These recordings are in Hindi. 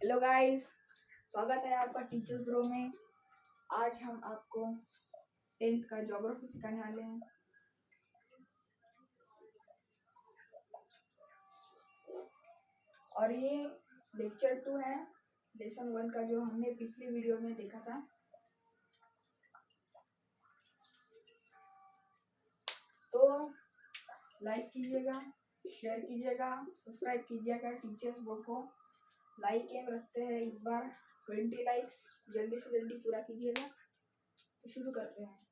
हेलो गाइस, स्वागत है आपका टीचर्स ब्रो में। आज हम आपको 10th का ज्योग्राफी सिखाने वाले हैं। और ये लेक्चर 2 है लेसन 1 का, जो हमने पिछली वीडियो में देखा था। तो लाइक कीजिएगा, शेयर कीजिएगा, सब्सक्राइब कीजिएगा टीचर्स ब्रो को। लाइक एम रखते हैं इस बार 20 लाइक्स, जल्दी से जल्दी पूरा कीजिएगा। तो शुरू करते हैं।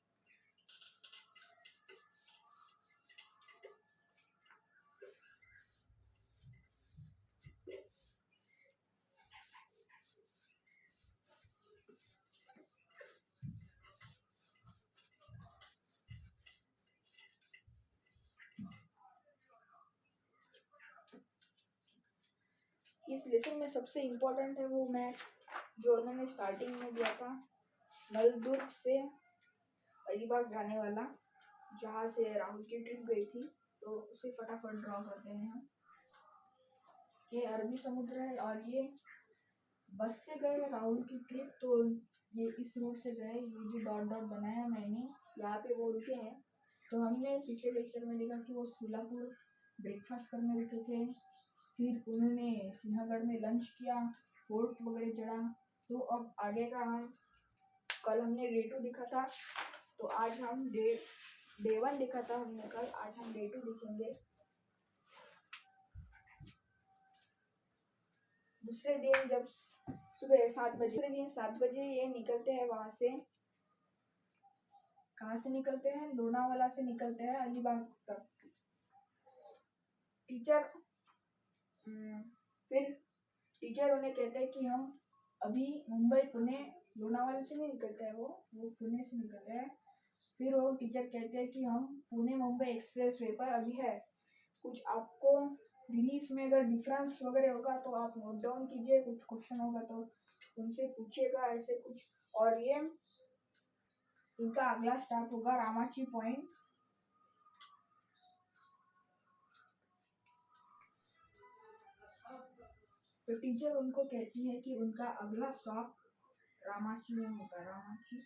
इस लेसन में सबसे इम्पोर्टेंट है वो मैप जो उन्होंने स्टार्टिंग में दिया था, नलदुर्ग से अलीबाग जाने वाला, जहाँ से राहुल की ट्रिप गई थी। तो उसे फटाफट ड्रॉ करते हैं हम। ये अरबी समुद्र है और ये बस से गए राहुल की ट्रिप। तो ये इस रूट से गए, ये जो डॉट डॉट बनाया मैंने, यहाँ पे वो रुके हैं। तो हमने पिछले लेक्चर में देखा कि वो सोलापुर ब्रेकफास्ट करने रुके थे, फिर उन्होंने सिंहगढ़ में लंच किया, फोर्ट वगैरह चढ़ा। तो अब आगे का हम, कल हमने डे 2 दिखा था, तो आज हम डे 1 दिखा था हमने कल, आज हम डे 2 दिखेंगे। दूसरे दिन जब सुबह 7 बजे, दूसरे दिन 7 बजे ये निकलते हैं वहां से। कहाँ से निकलते हैं? लोनावाला से निकलते हैं अलीबाग तक। टीचर फिर टीचर उन्हें कहते हैं कि हम अभी मुंबई पुणे, लोनावाला से नहीं निकलते हैं, वो पुणे से निकलते हैं। फिर वो टीचर कहते हैं कि हम पुणे मुंबई एक्सप्रेस वे पर अभी है। कुछ आपको रिलीफ में अगर डिफरेंस वगैरह होगा तो आप नोट डाउन कीजिए, कुछ क्वेश्चन होगा तो उनसे पूछिएगा, ऐसे कुछ। और ये इनका अगला स्टॉप होगा रामाची पॉइंट। तो टीचर उनको कहती है कि उनका अगला स्टॉप रामाची में होगा। रामाची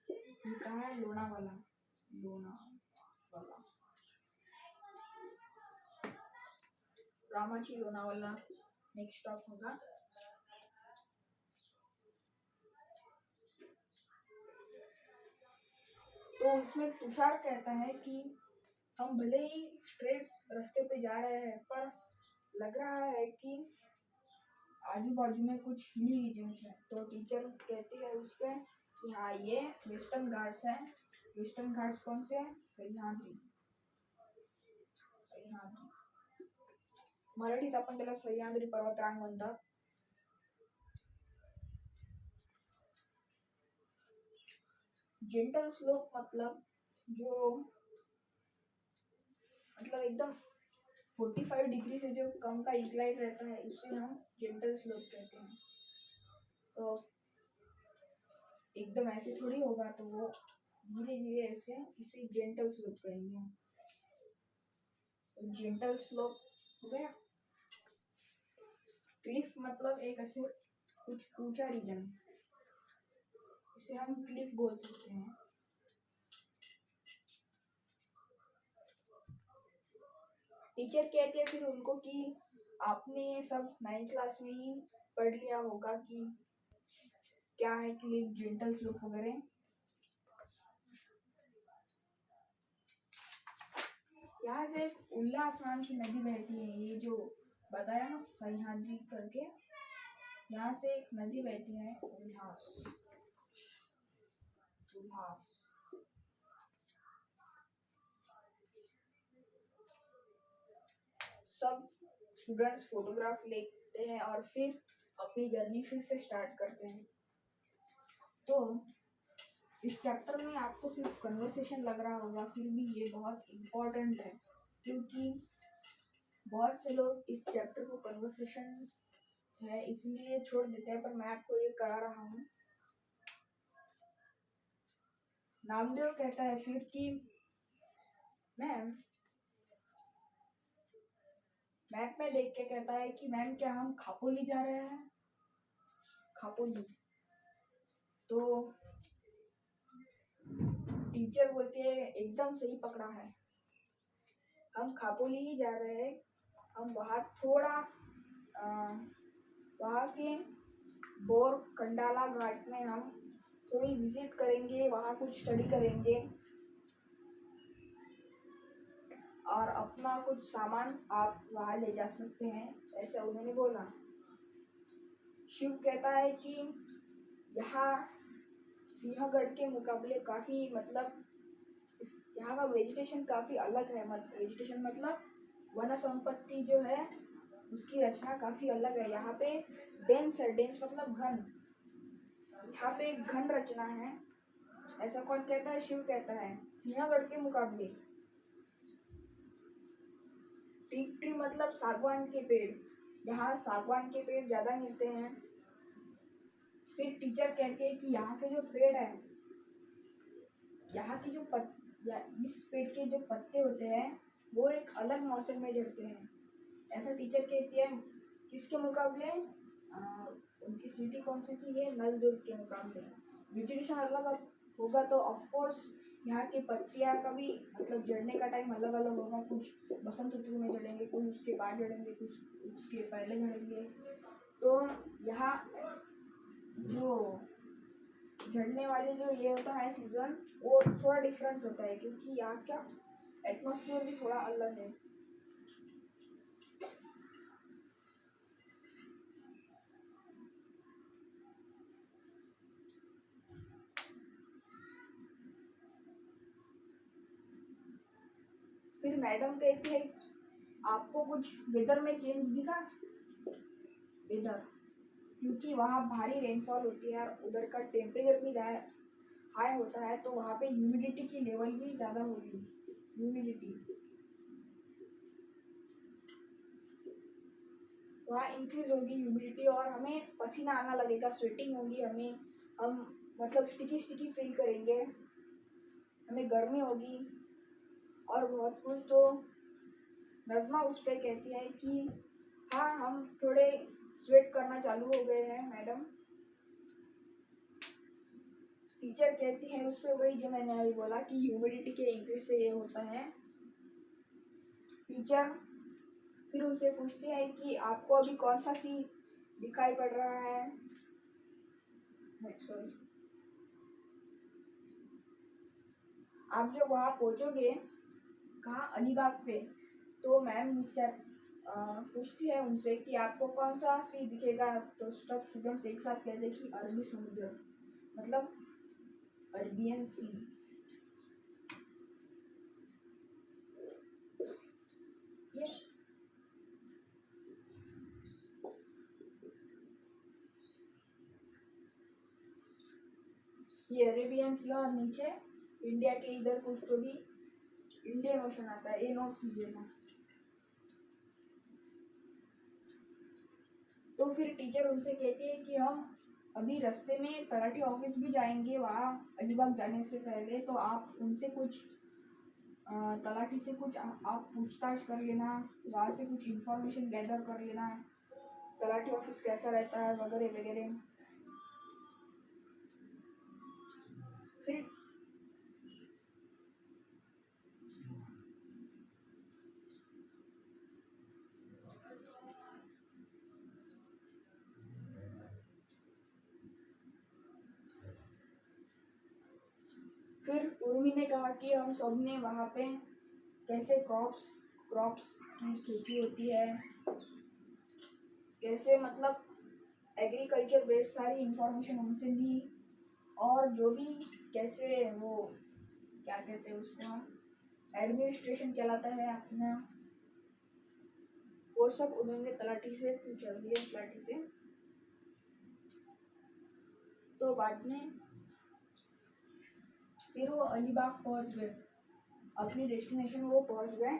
ये कहाँ है? लोनावाला। लोनावाला, रामाची लोनावाला नेक्स्ट स्टॉप होगा। तो उसमें तुषार कहता है कि हम भले ही स्ट्रेट रास्ते पे जा रहे हैं, पर लग रहा है कि आजू बाजू में कुछ हिली रीजन्स है। तो टीचर कहती है उस पर कि हाँ, ये वेस्टर्न घाट्स हैं। वेस्टर्न घाट्स कौन से हैं? सह्याद्री। सह्याद्री मराठीत आपण त्याला सह्याद्री पर्वतरांग म्हणतात। जेंटल स्लोप मतलब एकदम 45 डिग्री से जो कम का इंक्लाइन रहता है, उसे हम जेंटल स्लोप कहते हैं। तो एकदम ऐसे थोड़ी होगा, तो वो धीरे धीरे ऐसे, इसे जेंटल स्लोप कहेंगे। तो जेंटल स्लोप हो गया। क्लिफ मतलब एक ऐसे कुछ ऊंचा रीजन, इसे हम क्लिफ बोल सकते हैं। टीचर कहते हैं फिर उनको कि आपने ये सब 9th क्लास में ही पढ़ लिया होगा कि क्या है क्लिफ, जेंटल स्लोप वगैरह। यहाँ से उल्लास नाम की नदी बहती है, ये जो बताया ना सह्याद्री करके, यहाँ से एक नदी बहती है, उल्लास। उल्लास सब स्टूडेंट्स फोटोग्राफ लेते हैं और फिर अपनी जर्नी फिर से स्टार्ट करते हैं। तो इस चैप्टर में आपको सिर्फ कन्वर्सेशन लग रहा होगा, फिर भी ये बहुत इम्पोर्टेंट है, क्योंकि बहुत से लोग इस चैप्टर को कन्वर्सेशन है इसलिए छोड़ देते हैं, पर मैं आपको ये करा रहा हूँ। नामदेव कहता है फिर कि मैम मैप में देख के कहता है कि मैम क्या हम खापोली जा रहे हैं? खापोली। तो टीचर बोलती है एकदम सही पकड़ा है, हम खापोली ही जा रहे हैं। हम वहाँ थोड़ा वहाँ के बोर कंडाला घाट में हम थोड़ी विजिट करेंगे, वहाँ कुछ स्टडी करेंगे और अपना कुछ सामान आप वहाँ ले जा सकते हैं, ऐसा उन्होंने बोला। शिव कहता है कि यहाँ सिंहगढ़ के मुकाबले काफ़ी मतलब यहाँ का वेजिटेशन काफ़ी अलग है। वेजिटेशन मतलब वन संपत्ति जो है उसकी रचना काफ़ी अलग है। यहाँ पे डेंस है, डेंस मतलब घन, यहाँ पे घन रचना है। ऐसा कौन कहता है? शिव कहता है सिंहगढ़ के मुकाबले। टीक ट्री मतलब सागवान के पेड़, यहाँ सागवान के पेड़ ज़्यादा मिलते हैं। फिर टीचर कहते हैं कि यहाँ के जो पेड़ है, यहाँ की जो इस पेड़ के जो पत्ते होते हैं वो एक अलग मौसम में झड़ते हैं, ऐसा टीचर कहती है। किसके मुकाबले? उनकी सिटी कौन सी थी? ये नलदुर्ग के मुकाबले। वेजिटेशन अलग होगा तो ऑफकोर्स यहाँ की पत्तियाँ का भी मतलब झड़ने का टाइम अलग अलग होगा। कुछ बसंत ऋतु में झड़ेंगे, कुछ उसके बाद झड़ेंगे, कुछ उसके पहले झड़ेंगे। तो यहाँ जो झड़ने वाले जो ये होता है सीजन, वो थोड़ा डिफरेंट होता है क्योंकि यहाँ का एटमॉस्फेयर भी थोड़ा अलग है। फिर मैडम कहती है आपको कुछ वेदर में चेंज दिखा? वेदर, क्योंकि वहाँ भारी रेनफॉल होती है और उधर का टेम्परेचर भी हाई होता है, तो वहाँ पे ह्यूमिडिटी की लेवल भी ज़्यादा होगी। ह्यूमिडिटी वहाँ इंक्रीज होगी ह्यूमिडिटी, और हमें पसीना आना लगेगा, स्वेटिंग होगी, हम मतलब स्टिकी स्टिकी फील करेंगे, हमें गर्मी होगी और बहुत कुछ। तो नज़मा उस पर कहती है कि हाँ हम थोड़े स्वेट करना चालू हो गए हैं मैडम। टीचर कहती है उस पर वही जो मैंने अभी बोला कि ह्यूमिडिटी के इंक्रीज से ये होता है। टीचर फिर उनसे पूछती है कि आपको अभी कौन सा सी दिखाई पड़ रहा है? सॉरी, आप जब वहाँ पहुँचोगे कहाँ? अलीबाग पे, तो मैम टीचर पूछती है उनसे कि आपको कौन सा सी दिखेगा? तो सब स्टूडेंट्स एक साथ कहते हैं कि अरबी समुद्र, मतलब अरबियन सी। ये अरेबियन सी, और नीचे इंडिया के इधर कुछ तो भी इंडियन ओशन आता है, ये नोट कीजिएगा। तो फिर टीचर उनसे कहती है कि हम अभी रास्ते में तलाठी ऑफिस भी जाएंगे वहाँ अलीबाग जाने से पहले, तो आप उनसे कुछ तलाठी से कुछ आप पूछताछ कर लेना, वहाँ से कुछ इंफॉर्मेशन गैदर कर लेना, तलाठी ऑफिस कैसा रहता है वगैरह वगैरह। फिर उर्मी ने कहा कि हम सब ने वहाँ पे कैसे क्रॉप्स की खेती होती है, कैसे मतलब एग्रीकल्चर बेस्ड सारी इंफॉर्मेशन उनसे ली, और जो भी कैसे वो क्या कहते हैं उसको एडमिनिस्ट्रेशन चलाता है अपना, वो सब उन्होंने तलाठी से पूछा, तलाठी से। तो बाद में फिर वो अलीबाग पहुंच गए, अपनी डेस्टिनेशन वो पहुंच गए,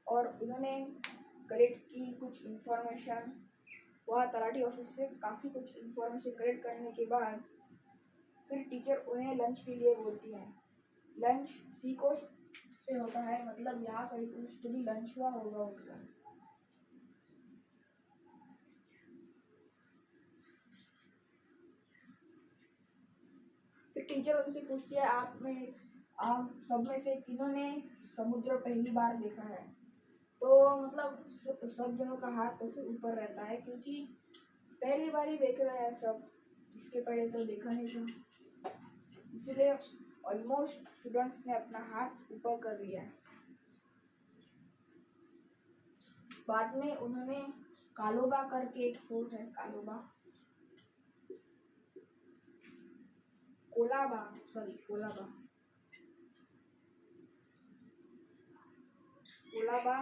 और उन्होंने कलेक्ट की कुछ इंफॉर्मेशन वहाँ तलाठी ऑफिस से। काफ़ी कुछ इंफॉर्मेशन कलेक्ट करने के बाद फिर टीचर उन्हें लंच के लिए बोलती है। लंच सी कोस्ट पे होता है, मतलब यहाँ कहीं कुछ तो भी लंच हुआ होगा उनका। फिर टीचर उनसे पूछती है आप सब में से किन्होंने समुद्र पहली बार देखा है। तो मतलब सब जनों का हाथ ऐसे ऊपर रहता है, क्योंकि पहली बार ही देख रहे हैं सब, इसके पहले तो देखा नहीं था। इसीलिए ऑलमोस्ट स्टूडेंट्स ने अपना हाथ ऊपर कर लिया है। बाद में उन्होंने कालोबा करके एक फोर्ट है, कोलाबा कोलाबा,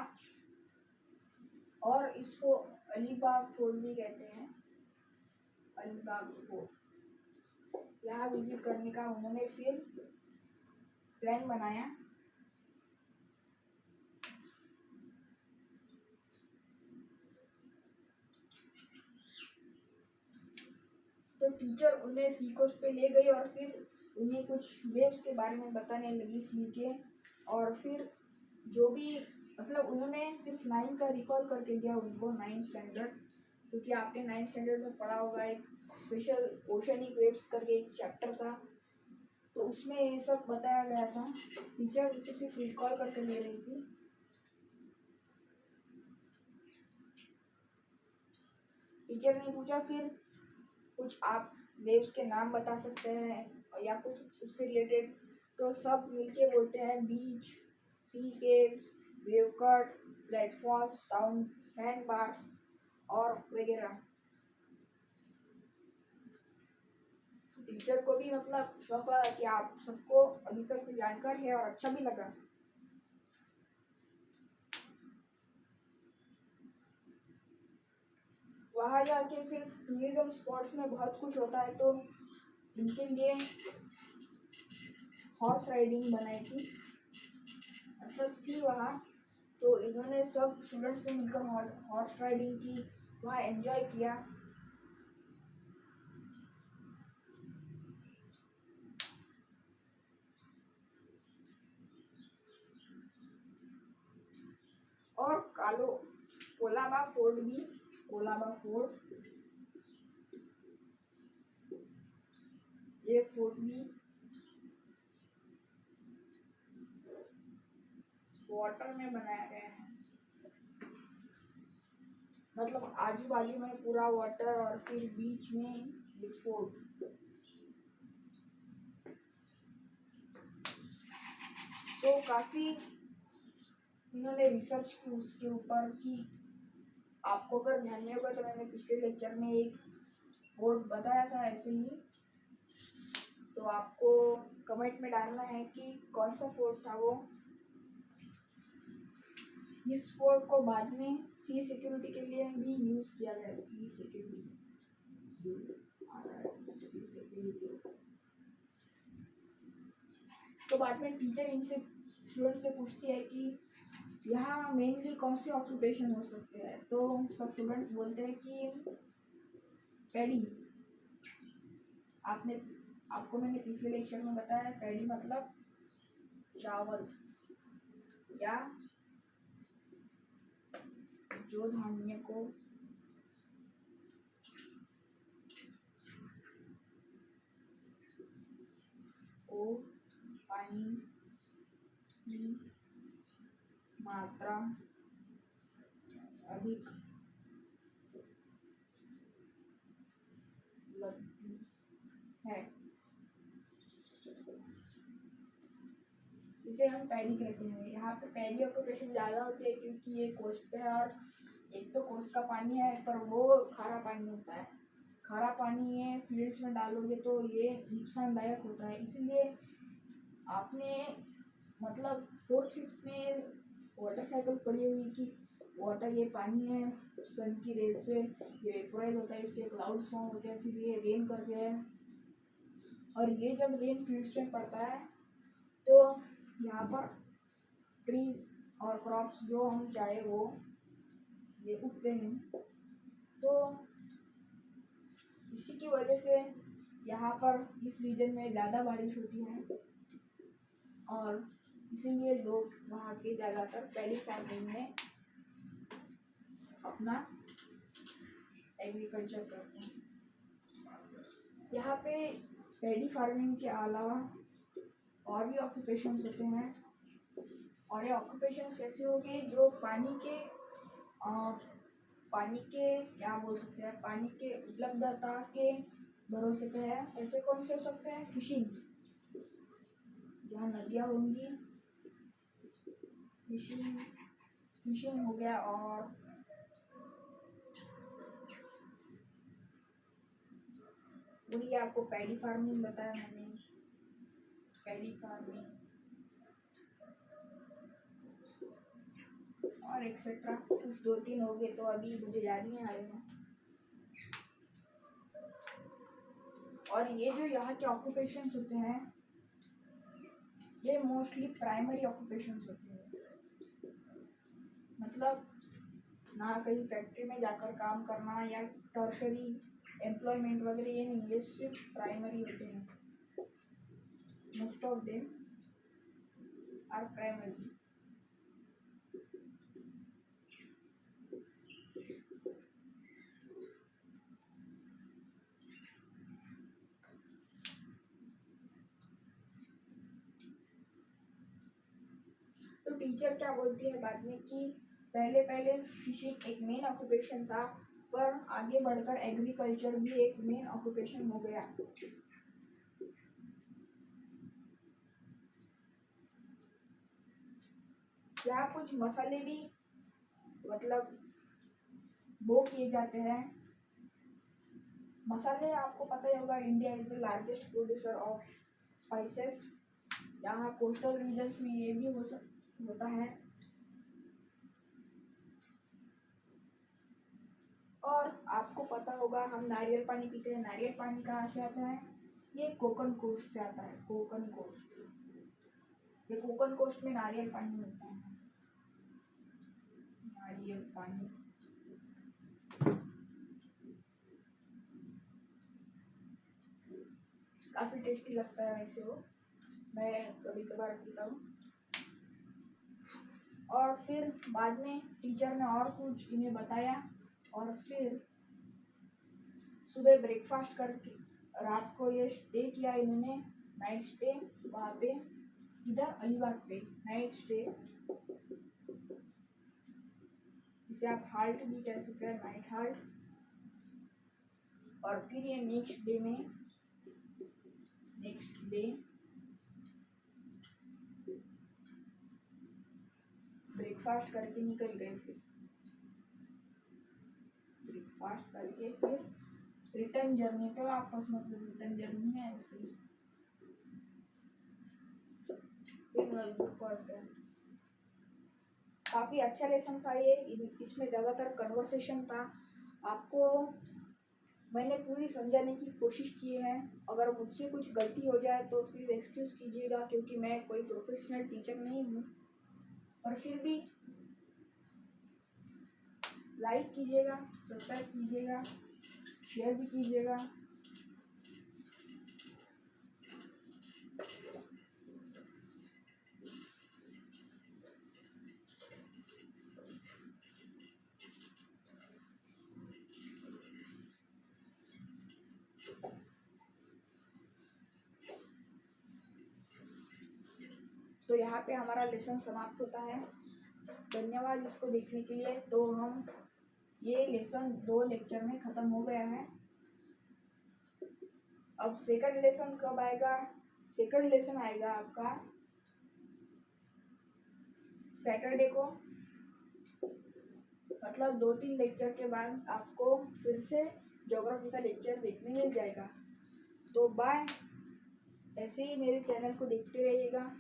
और इसको अलीबाग फोर्ट भी कहते हैं, अलीबाग फोर्ट। यहाँ विजिट करने का उन्होंने फिर प्लान बनाया। तो टीचर उन्हें सी कोस्ट पे ले गई और फिर उन्हें कुछ वेव्स के बारे में बताने लगी सी के। और फिर जो भी मतलब उन्होंने सिर्फ 9 का रिकॉल करके दिया उनको, 9 स्टैंडर्ड, क्योंकि आपने 9 स्टैंडर्ड में पढ़ा होगा एक स्पेशल ओशनिक वेव्स करके एक चैप्टर था, तो उसमें ये सब बताया गया था। टीचर उसे सिर्फ रिकॉल करके ले रही थी। टीचर ने पूछा फिर कुछ आप वेव्स के नाम बता सकते हैं या कुछ उससे रिलेटेड, तो सब मिलके बोलते हैं beach, sea caves, wave cut, platform, sound, sand bars और वगैरह। टीचर को भी मतलब शौक है कि आप सबको अभी तक जानकार है और अच्छा भी लगा। वहाँ जाके फिर टूरिज्म स्पॉट्स में बहुत कुछ होता है, तो इनके लिए हॉर्स राइडिंग बनाई थी, मतलब थी वहाँ। तो इन्होंने सब स्टूडेंट्स ने मिलकर हॉर्स राइडिंग की, वहाँ एंजॉय किया। और कोलाबा फोर्ट, ये फोर्ट भी वाटर में बनाया गया है, मतलब आजू बाजू में पूरा वाटर और फिर बीच में ये फोर्ट। तो काफी इन्होंने रिसर्च की उसके ऊपर कि आपको अगर ध्यान में होगा तो मैंने पिछले लेक्चर में एक फोर्ट बताया था ऐसे ही, तो आपको कमेंट में डालना है कि कौन सा फोर्ट था वो। इस फोर्ट को बाद में सी सिक्योरिटी के लिए भी यूज किया गया, सी सिक्योरिटी। तो बाद में टीचर इनसे स्टूडेंट से पूछती है कि यहाँ मेनली कौन से ऑक्यूपेशन हो सकते हैं, तो सब स्टूडेंट्स बोलते हैं कि पैडी। आपको मैंने पिछले लेक्चर में बताया पैडी मतलब चावल या जो धान्य को पानी की मात्रा अधिक लगती है, इसे हम पैडी कहते हैं। यहाँ पे पैडी ऑक्यूपेशन ज़्यादा होती है क्योंकि ये कोस्ट पे है, और एक तो कोस्ट का पानी है पर वो खारा पानी होता है। खारा पानी ये फील्ड्स में डालोगे तो ये नुकसानदायक होता है, इसीलिए आपने मतलब 4th 5th में वाटर साइकिल पढ़ी हुई कि वाटर ये पानी है, सन की रेज से ये वेपोराइज होता है, इसके क्लाउड्स फॉर्म होते हैं, फिर ये रेन करते हैं, और ये जब रेन फील्ड्स में पड़ता है तो यहाँ पर ट्रीज और क्रॉप्स जो हम चाहे वो ये उगते हैं। तो इसी की वजह से यहाँ पर इस रीजन में ज़्यादा बारिश होती है, और इसीलिए लोग वहाँ के ज़्यादातर पैडी फार्मिंग में अपना एग्रीकल्चर करते हैं। यहाँ पे पैडी फार्मिंग के अलावा और भी ऑक्यूपेशंस होते हैं, और ये ऑक्यूपेशंस कैसे हो गए, जो पानी के क्या बोल सकते हैं, पानी के उपलब्धता के भरोसे पे है। ऐसे कौन से हो सकते हैं, फिशिंग, जहाँ नदियाँ होंगी, फिशिंग हो गया, और वही आपको पैडी फार्मिंग बताया मैंने, पैडी फार्मिंग और एक्सेट्रा कुछ 2-3 हो गए तो अभी मुझे याद नहीं आ रहे हैं। और ये जो यहाँ के ऑक्यूपेशंस होते हैं, ये मोस्टली प्राइमरी ऑक्यूपेशंस होते हैं, मतलब ना कहीं फैक्ट्री में जाकर काम करना या टर्शरी एम्प्लॉयमेंट वगैरह, ये नहीं, ये सिर्फ प्राइमरी होते हैं। Most of them are primary. तो टीचर क्या बोलती है बाद में कि पहले फिशिंग एक मेन ऑक्यूपेशन था, पर आगे बढ़कर एग्रीकल्चर भी एक मेन ऑक्यूपेशन हो गया। यहाँ कुछ मसाले भी मतलब वो किए जाते हैं। मसाले आपको पता ही होगा, India is the largest producer of spices. यहाँ कोस्टल रीजन्स में ये भी होता है। और आपको पता होगा हम नारियल पानी पीते हैं, नारियल पानी कहाँ से आता है, ये कोकन कोस्ट से आता है, कोकन कोस्ट। ये कोकन कोस्ट में नारियल पानी मिलता है, नारियल पानी। काफ़ी टेस्टी लगता है वैसे वो, मैं कभी कभार पीता हूँ। और फिर बाद में टीचर ने और कुछ इन्हें बताया, और फिर सुबह ब्रेकफास्ट करके रात को ये स्टे किया इन्होंने, नाइट स्टे वहाँ पे, इधर अलीबाग पे नाइट स्टे, इसे आप हाल्ट भी कह सकते हैं, नाइट हाल्ट। और फिर ये नेक्स्ट डे ब्रेकफास्ट करके निकल गए। फिर ब्रेकफास्ट करके फिर रिटर्न जर्नी पे वापस, मतलब रिटर्न जर्नी है ऐसे ही, फिर नजदीक पहुंच गए। काफ़ी अच्छा लेसन था ये, इसमें ज़्यादातर कन्वर्सेशन था। आपको मैंने पूरी समझाने की कोशिश की है, अगर मुझसे कुछ गलती हो जाए तो प्लीज़ एक्सक्यूज़ कीजिएगा, क्योंकि मैं कोई प्रोफेशनल टीचर नहीं हूँ। और फिर भी लाइक कीजिएगा, सब्सक्राइब कीजिएगा, शेयर भी कीजिएगा। तो यहाँ पे हमारा लेसन समाप्त होता है। धन्यवाद इसको देखने के लिए। तो हम ये लेसन 2 लेक्चर में ख़त्म हो गया है। अब सेकंड लेसन कब आएगा, सेकंड लेसन आएगा आपका सैटरडे को, मतलब 2-3 लेक्चर के बाद आपको फिर से ज्योग्राफी का लेक्चर देखने मिल जाएगा। तो बाय, ऐसे ही मेरे चैनल को देखते रहिएगा।